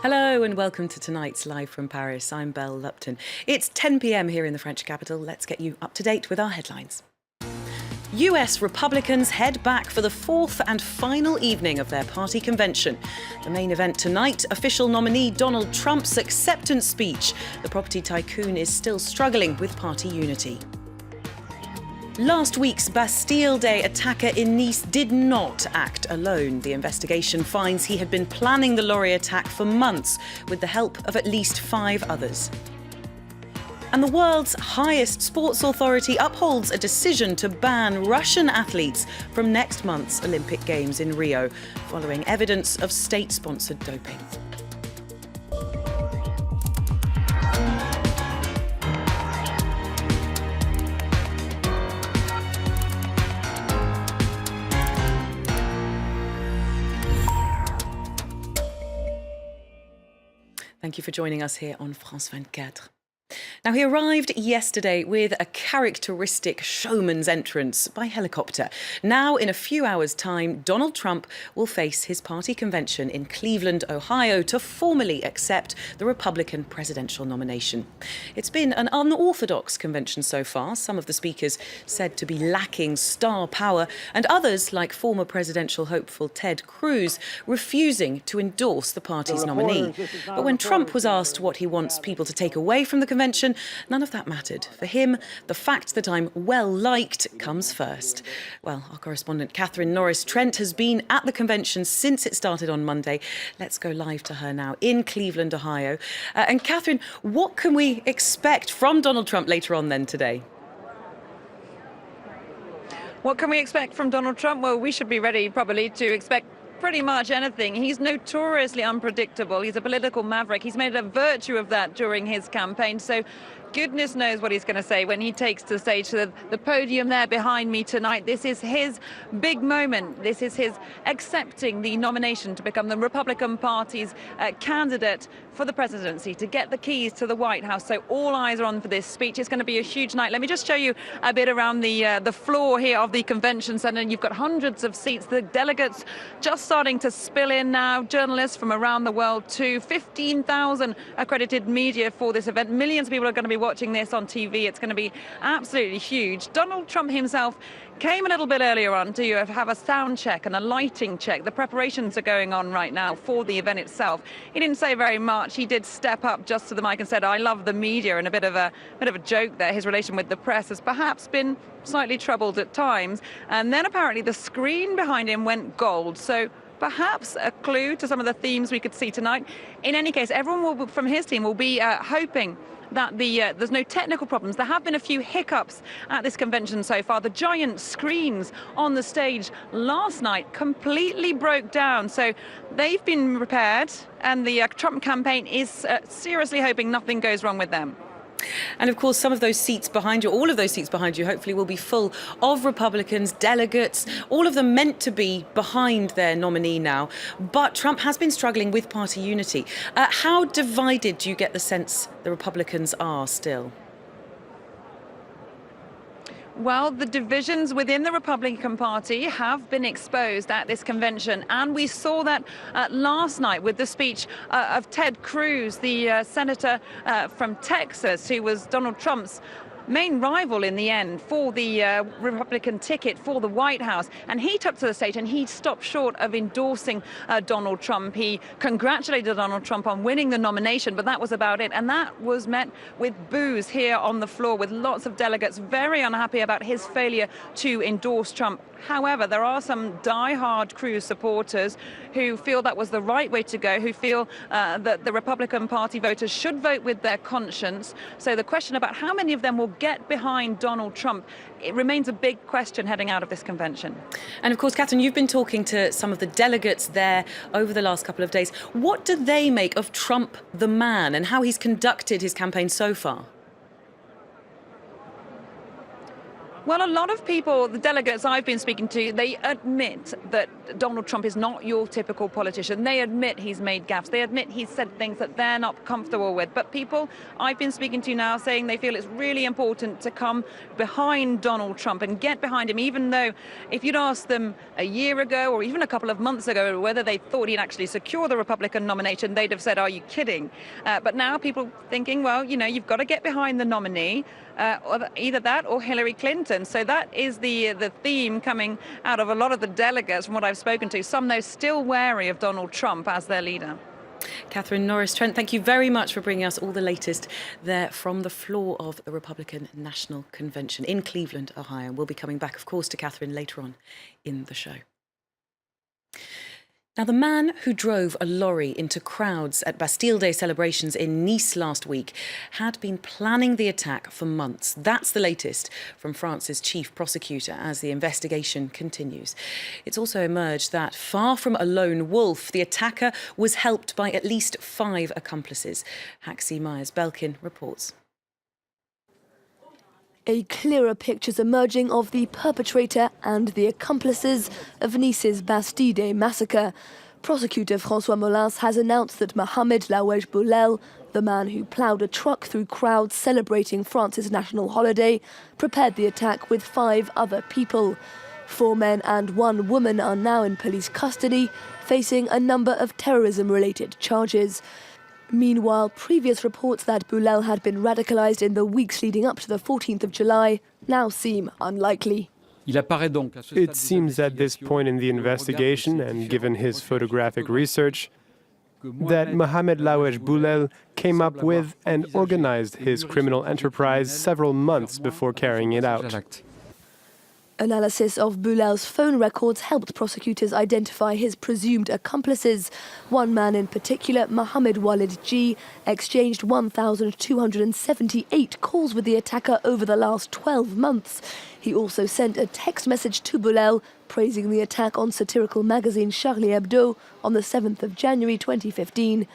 Hello and welcome to tonight's Live from Paris. I'm Belle Lupton. It's 10 p.m. here in the French capital. Let's get you up to date with our headlines. US Republicans head back for the fourth and final evening of their party convention. The main event tonight, official nominee Donald Trump's acceptance speech. The property tycoon is still struggling with party unity. Last week's Bastille Day attacker in Nice did not act alone. The investigation finds he had been planning the lorry attack for months with the help of at least 5 others. And the world's highest sports authority upholds a decision to ban Russian athletes from next month's Olympic Games in Rio, following evidence of state-sponsored doping. Thank you for joining us here on France 24. Now, he arrived yesterday with a characteristic showman's entrance by helicopter. Now, in a few hours' time, Donald Trump will face his party convention in Cleveland, Ohio, to formally accept the Republican presidential nomination. It's been an unorthodox convention so far, some of the speakers said to be lacking star power, and others, like former presidential hopeful Ted Cruz, refusing to endorse the party's nominee. But when Trump was asked what he wants people to take away from the convention, none of that mattered. For him, the fact that I'm well-liked comes first. Well, our correspondent Norris Trent has been at the convention since it started on Monday. Let's go live to her now in Cleveland, Ohio. And Catherine, what can we expect from Donald Trump later on then today? What can we expect from Donald Trump? Well, we should be ready probably to expect pretty much anything. He's notoriously unpredictable. He's a political maverick. He's made a virtue of that during his campaign. So goodness knows what he's going to say when he takes the stage to the podium there behind me tonight. This is his big moment. This is his accepting the nomination to become the Republican Party's candidate for the presidency, to get the keys to the White House. So all eyes are on for this speech. It's going to be a huge night. Let me just show you a bit around the floor here of the convention center. You've got hundreds of seats. The delegates just starting to spill in now. Journalists from around the world too. 15,000 accredited media for this event. Millions of people are going to be watching this on TV. It's going to be absolutely huge. Donald Trump himself came a little bit earlier on to have a sound check and a lighting check. The preparations are going on right now for the event itself. He didn't say very much. He did step up just to the mic and said, "I love the media," and a bit of a joke there. His relation with the press has perhaps been slightly troubled at times. And then apparently the screen behind him went gold. So perhaps a clue to some of the themes we could see tonight. In any case, everyone from his team will be hoping that there's no technical problems. There have been a few hiccups at this convention so far. The giant screens on the stage last night completely broke down. So they've been repaired, and the Trump campaign is seriously hoping nothing goes wrong with them. And of course, some of those seats behind you, all of those seats behind you, hopefully will be full of Republicans, delegates, all of them meant to be behind their nominee now. But Trump has been struggling with party unity. How divided do you get the sense the Republicans are still? Well, the divisions within the Republican Party have been exposed at this convention, and we saw that last night with the speech of Ted Cruz, the senator from Texas, who was Donald Trump's main rival in the end for the Republican ticket for the White House. And he took to the stage and he stopped short of endorsing Donald Trump. He congratulated Donald Trump on winning the nomination, but that was about it. And that was met with boos here on the floor, with lots of delegates very unhappy about his failure to endorse Trump. However, there are some die-hard Cruz supporters who feel that was the right way to go, who feel that the Republican Party voters should vote with their conscience. So the question about how many of them will get behind Donald Trump, it remains a big question heading out of this convention. And of course, Catherine, you've been talking to some of the delegates there over the last couple of days. What do they make of Trump the man and how he's conducted his campaign so far? Well, a lot of people, the delegates I've been speaking to, they admit that Donald Trump is not your typical politician. They admit he's made gaffes. They admit he's said things that they're not comfortable with. But people I've been speaking to now saying they feel it's really important to come behind Donald Trump and get behind him, even though if you'd asked them a year ago or even a couple of months ago whether they thought he'd actually secure the Republican nomination, they'd have said, are you kidding? But now people thinking, well, you know, you've got to get behind the nominee, either that or Hillary Clinton. So that is the theme coming out of a lot of the delegates from what I've spoken to. Some, though, still wary of Donald Trump as their leader. Catherine Norris Trent, thank you very much for bringing us all the latest there from the floor of the Republican National Convention in Cleveland, Ohio. And we'll be coming back, of course, to Catherine later on in the show. Now, the man who drove a lorry into crowds at Bastille Day celebrations in Nice last week had been planning the attack for months. That's the latest from France's chief prosecutor as the investigation continues. It's also emerged that, far from a lone wolf, the attacker was helped by at least 5 accomplices. Haxi Myers-Belkin reports. A clearer picture's emerging of the perpetrator and the accomplices of Nice's Bastille Day massacre. Prosecutor François Molins has announced that Mohamed Laouej Boulel, the man who ploughed a truck through crowds celebrating France's national holiday, prepared the attack with 5 other people. 4 men and 1 woman are now in police custody, facing a number of terrorism-related charges. Meanwhile, previous reports that Boulel had been radicalized in the weeks leading up to the 14th of July now seem unlikely. It seems at this point in the investigation, and given his photographic research, that Mohamed Laouej Boulel came up with and organized his criminal enterprise several months before carrying it out. Analysis of Boulel's phone records helped prosecutors identify his presumed accomplices. One man in particular, Mohamed Walid G, exchanged 1,278 calls with the attacker over the last 12 months. He also sent a text message to Boulel praising the attack on satirical magazine Charlie Hebdo on the 7th of January 2015.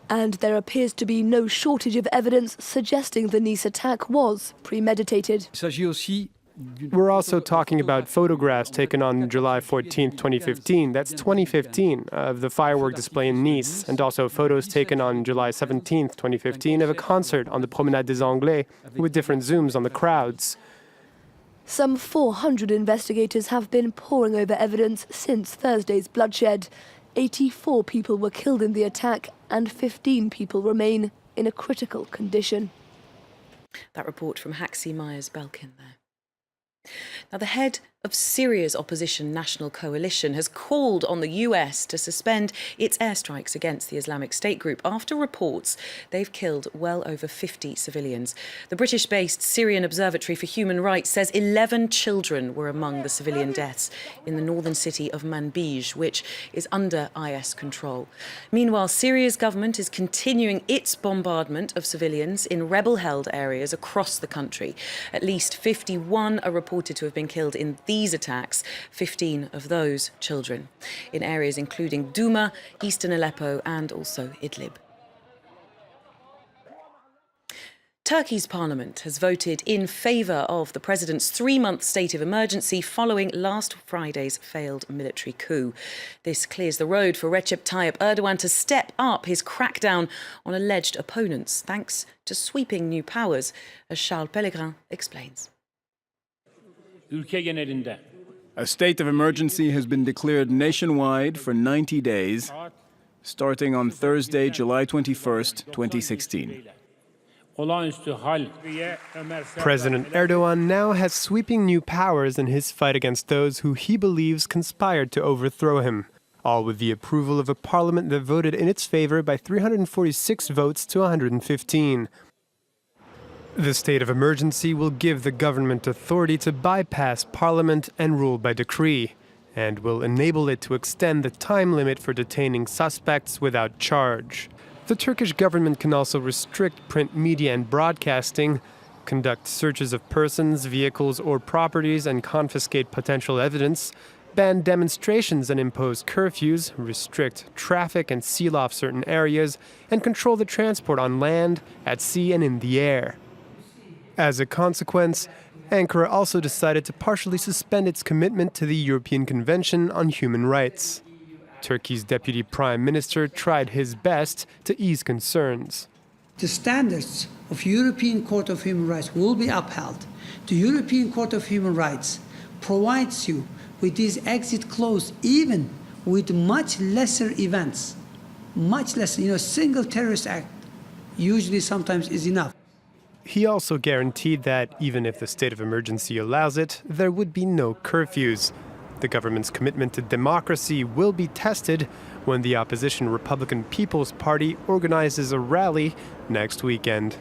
And there appears to be no shortage of evidence suggesting the Nice attack was premeditated. We're also talking about photographs taken on July 14, 2015. That's 2015 of the firework display in Nice, and also photos taken on July 17, 2015 of a concert on the Promenade des Anglais with different zooms on the crowds. Some 400 investigators have been poring over evidence since Thursday's bloodshed. 84 people were killed in the attack and 15 people remain in a critical condition. That report from Haxi Myers-Belkin there. Now, the head of Syria's opposition National Coalition has called on the US to suspend its airstrikes against the Islamic State group after reports they've killed well over 50 civilians. The British-based Syrian Observatory for Human Rights says 11 children were among the civilian deaths in the northern city of Manbij, which is under IS control. Meanwhile, Syria's government is continuing its bombardment of civilians in rebel-held areas across the country. At least 51 are reported to have been killed in these attacks, 15 of those children, in areas including Douma, eastern Aleppo and also Idlib. Turkey's parliament has voted in favour of the president's 3-month state of emergency following last Friday's failed military coup. This clears the road for Recep Tayyip Erdogan to step up his crackdown on alleged opponents, thanks to sweeping new powers, as Charles Pellegrin explains. A state of emergency has been declared nationwide for 90 days, starting on Thursday, July 21st, 2016. President Erdogan now has sweeping new powers in his fight against those who he believes conspired to overthrow him, all with the approval of a parliament that voted in its favor by 346 votes to 115. The state of emergency will give the government authority to bypass parliament and rule by decree, and will enable it to extend the time limit for detaining suspects without charge. The Turkish government can also restrict print media and broadcasting, conduct searches of persons, vehicles, or properties and confiscate potential evidence, ban demonstrations and impose curfews, restrict traffic and seal off certain areas, and control the transport on land, at sea, and in the air. As a consequence, Ankara also decided to partially suspend its commitment to the European Convention on Human Rights. Turkey's deputy prime minister tried his best to ease concerns. The standards of European Court of Human Rights will be upheld. The European Court of Human Rights provides you with this exit clause even with much lesser events. Much less, single terrorist act usually sometimes is enough. He also guaranteed that even if the state of emergency allows it, there would be no curfews. The government's commitment to democracy will be tested when the opposition Republican People's Party organizes a rally next weekend.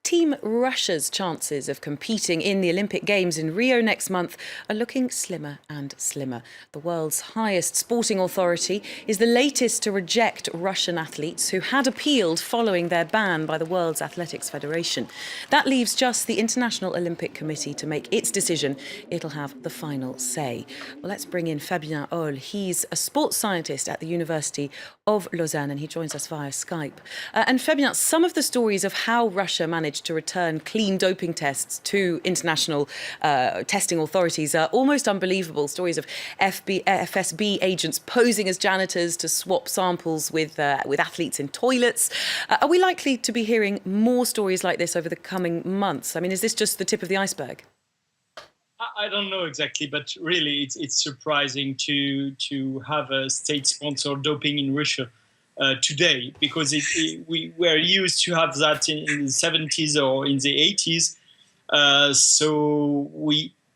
Team Russia's chances of competing in the Olympic Games in Rio next month are looking slimmer and slimmer. The world's highest sporting authority is the latest to reject Russian athletes who had appealed following their ban by the World Athletics Federation. That leaves just the International Olympic Committee to make its decision. It'll have the final say. Well, let's bring in Fabien Ohl. He's a sports scientist at the University of Lausanne and he joins us via Skype. And Fabien, some of the stories of how Russia managed to return clean doping tests to international testing authorities are almost unbelievable. Stories of FSB agents posing as janitors to swap samples with athletes in toilets. Are we likely to be hearing more stories like this over the coming months? I mean, is this just the tip of the iceberg? I don't know exactly, but really it's surprising to have a state-sponsored doping in Russia. Today, because we were used to have that in the 70s or in the 80s. So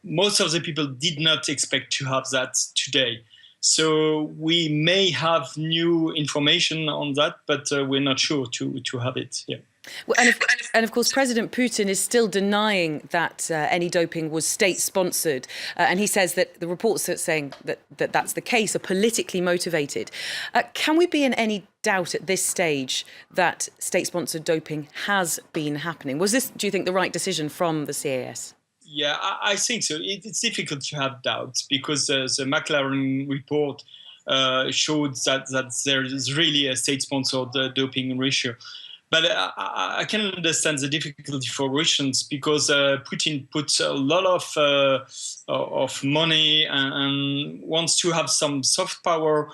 most of the people did not expect to have that today. So we may have new information on that, but we're not sure to have it. Yeah. Well, and of course, President Putin is still denying that any doping was state-sponsored. And he says that the reports that saying that that's the case are politically motivated. Can we be in any doubt at this stage that state-sponsored doping has been happening? Was this, do you think, the right decision from the CAS? Yeah, I think so. It's difficult to have doubts because the McLaren report showed that there is really a state-sponsored doping in Russia. But I can understand the difficulty for Russians because Putin puts a lot of money and wants to have some soft power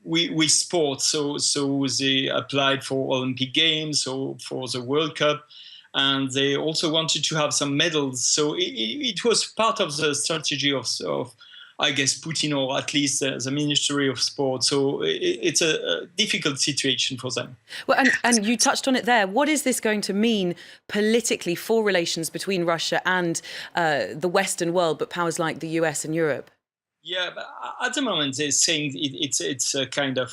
with sports. So they applied for Olympic Games or for the World Cup. And they also wanted to have some medals. So it was part of the strategy of I guess, Putin, or at least the Ministry of Sport. So it's a difficult situation for them. Well, and you touched on it there. What is this going to mean politically for relations between Russia and the Western world, but powers like the US and Europe? Yeah, but at the moment they're saying it's a kind of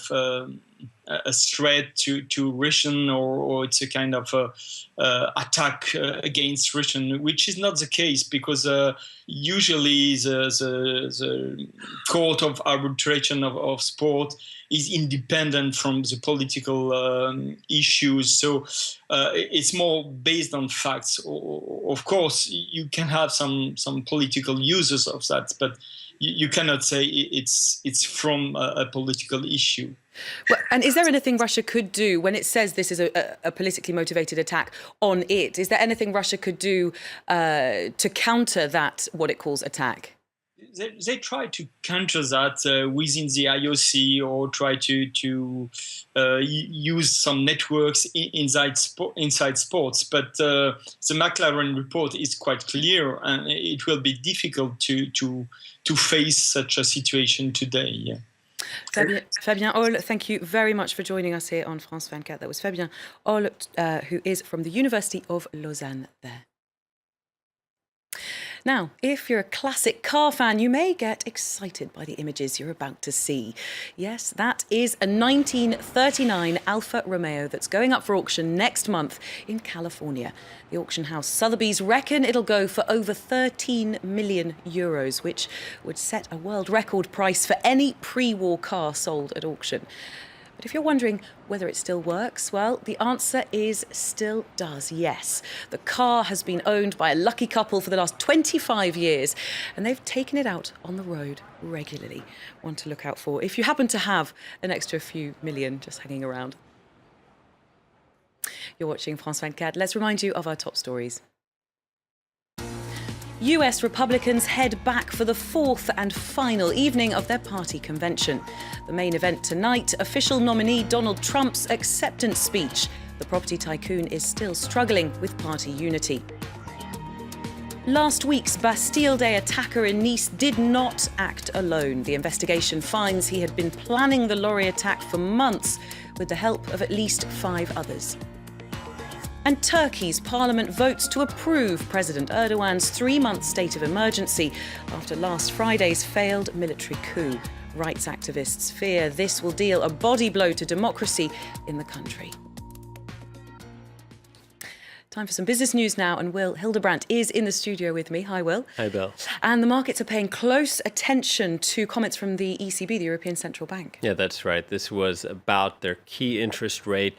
a threat to Russian, or it's a kind of attack against Russian, which is not the case because usually the court of arbitration of sport is independent from the political issues. So it's more based on facts. Of course, you can have some political uses of that, but you cannot say it's from a political issue. Well, and is there anything Russia could do when it says this is a politically motivated attack on it? Is there anything Russia could do to counter that, what it calls attack? They try to counter that within the IOC, or try to use some networks inside sports. But the McLaren report is quite clear, and it will be difficult to face such a situation today. Yeah. Fabien Ohl, thank you very much for joining us here on France 24. That was Fabien Ohl, who is from the University of Lausanne there. Now, if you're a classic car fan, you may get excited by the images you're about to see. Yes, that is a 1939 Alfa Romeo that's going up for auction next month in California. The auction house Sotheby's reckon it'll go for over €13 million, which would set a world record price for any pre-war car sold at auction. But if you're wondering whether it still works, well, the answer is still does, yes. The car has been owned by a lucky couple for the last 25 years, and they've taken it out on the road regularly. One to look out for if you happen to have an extra few million just hanging around. You're watching France 24. Let's remind you of our top stories. US Republicans head back for the fourth and final evening of their party convention. The main event tonight, official nominee Donald Trump's acceptance speech. The property tycoon is still struggling with party unity. Last week's Bastille Day attacker in Nice did not act alone. The investigation finds he had been planning the lorry attack for months with the help of at least 5 others. And Turkey's parliament votes to approve President Erdogan's 3-month state of emergency after last Friday's failed military coup. Rights activists fear this will deal a body blow to democracy in the country. Time for some business news now, and Will Hildebrandt is in the studio with me. Hi, Will. Hi, Bill. And the markets are paying close attention to comments from the ECB, the European Central Bank. Yeah, that's right. This was about their key interest rate.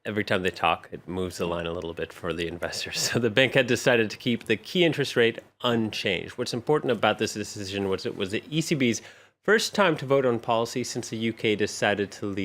Every time they talk, it moves the line a little bit for the investors. So the bank had decided to keep the key interest rate unchanged. What's important about this decision was it was the ECB's first time to vote on policy since the UK decided to leave